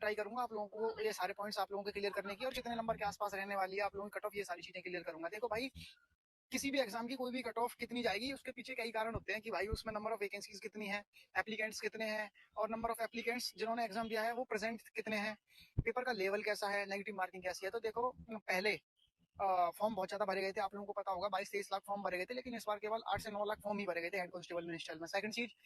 Try करूंगा आप लोगों को ये सारे पॉइंट्स आप लोगों के क्लियर करने की, और कितने नंबर के आसपास रहने वाली है आप लोगों की कट ऑफ, ये सारी चीजें क्लियर करूंगा। देखो भाई, किसी भी एग्जाम की कोई भी कट ऑफ कितनी जाएगी उसके पीछे कई कारण होते हैं कि भाई उसमें नंबर ऑफ वैकेंसीज कितनी है, एप्लीकेंट्स कितने हैं, और नंबर ऑफ एप्लीकेंट्स जिन्होंने एग्जाम दिया है वो प्रेजेंट कितने हैं, पेपर का लेवल कैसा है, नेगेटिव मार्किंग कैसी है। तो देखो, पहले फॉर्म बहुत ज्यादा भरे गए थे, आप लोगों को पता होगा 22-23 लाख फॉर्म भरे गए थे, लेकिन इस बार केवल 8 से 9 लाख फॉर्म ही भरे गए थे हेड कांस्टेबल मिनिस्ट्रियल में। सेकंड चीज,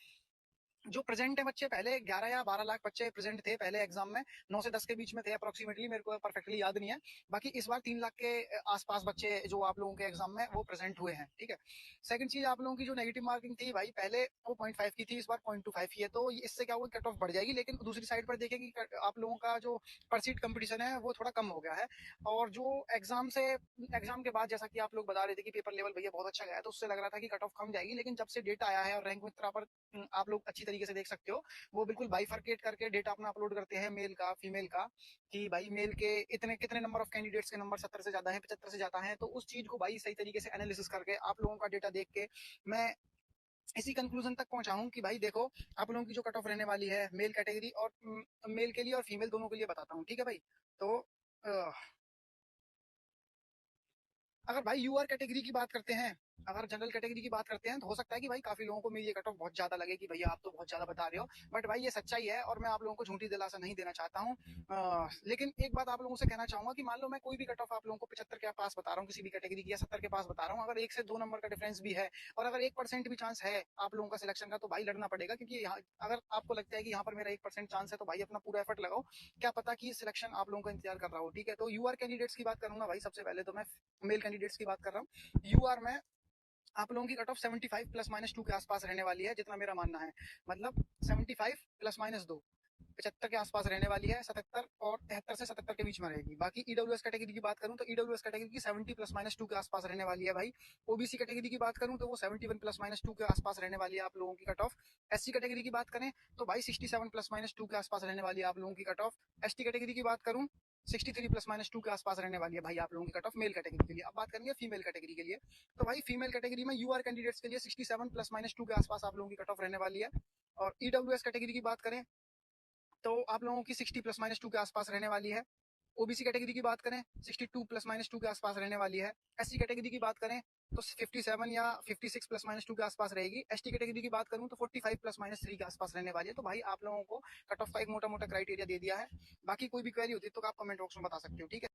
जो प्रेजेंट है बच्चे, पहले 11 या 12 लाख बच्चे प्रेजेंट थे पहले एग्जाम में, 9 से 10 के बीच में थे अप्रोक्सीमेटली, मेरे को परफेक्टली याद नहीं है। बाकी इस बार 3 लाख के आसपास बच्चे जो आप लोगों के एग्जाम में वो प्रेजेंट हुए हैं, ठीक है। सेकंड चीज, आप लोगों की जो नेगेटिव मार्किंग थी भाई, पहले वो 0.5 की थी, इस बार 0.25 की है, तो इससे क्या होगा, कट ऑफ बढ़ जाएगी। लेकिन दूसरी साइड पर देखें कि आप लोगों का जो पर सीट कंपटीशन है वो थोड़ा कम हो गया है, और जो एग्जाम के बाद जैसा कि आप लोग बता रहे थे कि पेपर लेवल भैया बहुत अच्छा गया है, तो उससे लग रहा था कि कट ऑफ कम जाएगी। लेकिन जब से डेटा आया है और रैंक मित्रा पर आप लोग अच्छी तरीके से देख सकते हो, वो बिल्कुल बाइफरकेट करके डेटा अपना अपलोड करते हैं, मेल का फीमेल का, कि भाई मेल के इतने कितने नंबर ऑफ कैंडिडेट्स के नंबर 70 से ज्यादा है, 75 से ज्यादा है। तो उस चीज को भाई सही तरीके से एनालिसिस करके आप लोगों का डेटा देख के मैं इसी कंक्लूजन तक पहुंचा हूं कि भाई देखो, आप लोगों की जो कट ऑफ रहने वाली है मेल कैटेगरी और मेल के लिए और फीमेल दोनों के लिए बताता हूँ, ठीक है भाई। तो अगर भाई यूआर कैटेगरी की बात करते हैं, अगर जनरल कैटेगरी की बात करते हैं, तो हो सकता है कि भाई काफी लोगों को मेरी ये कट ऑफ बहुत ज्यादा लगे कि भैया आप तो बहुत ज्यादा बता रहे हो, बट भाई ये सच्चाई है और मैं आप लोगों को झूठी दिलासा नहीं देना चाहता हूँ। लेकिन एक बात आप लोगों से कहना चाहूंगा कि मान लो मैं कोई भी कट ऑफ आप लोगों को 75 के पास बता रहा हूँ किसी भी कैटेगरी की, या 70 के पास बता रहा हूँ, अगर 1 से 2 नंबर का डिफरेंस भी है और अगर 1% भी चांस है आप लोगों का सिलेक्शन का, तो भाई लड़ना पड़ेगा। क्योंकि यहाँ अगर आपको लगता है कि यहाँ पर मेरा 1% चांस है, तो भाई अपना पूरा एफर्ट लगाओ, क्या पता कि सिलेक्शन आप लोगों का इंतजार कर रहा हो, ठीक है। तो यूआर कैंडिडेट्स की बात करूंगा भाई, सबसे पहले तो मैं मेल कैंडिडेट्स की बात कर रहा हूँ। यूआर में आप लोगों की कट ऑफ 75 +-2 के आसपास रहने वाली है, जितना मेरा मानना है। मतलब 75 +-2, 75 के आसपास रहने वाली है, 77 और 73 से 77 के बीच में रहेगी। बाकी ईडब्ल्यूएस कैटेगरी की बात करूं तो ईडब्ल्यूएस कैटेगरी की 70 +-2 के आसपास रहने वाली है भाई। ओबीसी कैटेगरी की बात करूं तो वो 71 +-2 के आसपास रहने वाली है आप लोगों की कट ऑफ। एससी कैटेगरी की बात करें तो भाई 67 +-2 के आसपास रहने वाली है आप लोगों की कट ऑफ। एसटी कैटेगरी की बात करूं 63 +-2 के आसपास रहने वाली है भाई आप लोगों की कट ऑफ मेल कैटेगरी के लिए। अब बात करेंगे फीमेल कैटेगरी के लिए, तो भाई फीमेल कैटेगरी में यूआर कैंडिडेट्स के लिए 67 +-2 के आसपास आप लोगों की कट ऑफ रहने वाली है। और ईडब्ल्यूएस कैटेगरी की बात करें तो आप लोगों की 60 +-2 के आसपास रहने वाली है। ओबीसी कैटेगरी की बात करें 62 +-2 के आसपास रहने वाली है। एससी कैटेगरी की बात करें तो 57 या 56 +-2 के आसपास रहेगी। एसटी कैटेगरी की बात करूं तो 45 +-3 के आसपास रहने वाली है। तो भाई आप लोगों को कट ऑफ का एक मोटा मोटा क्राइटेरिया दे दिया है। बाकी कोई भी क्वेरी होती है तो आप कमेंट बॉक्स में बता सकते हो, ठीक है।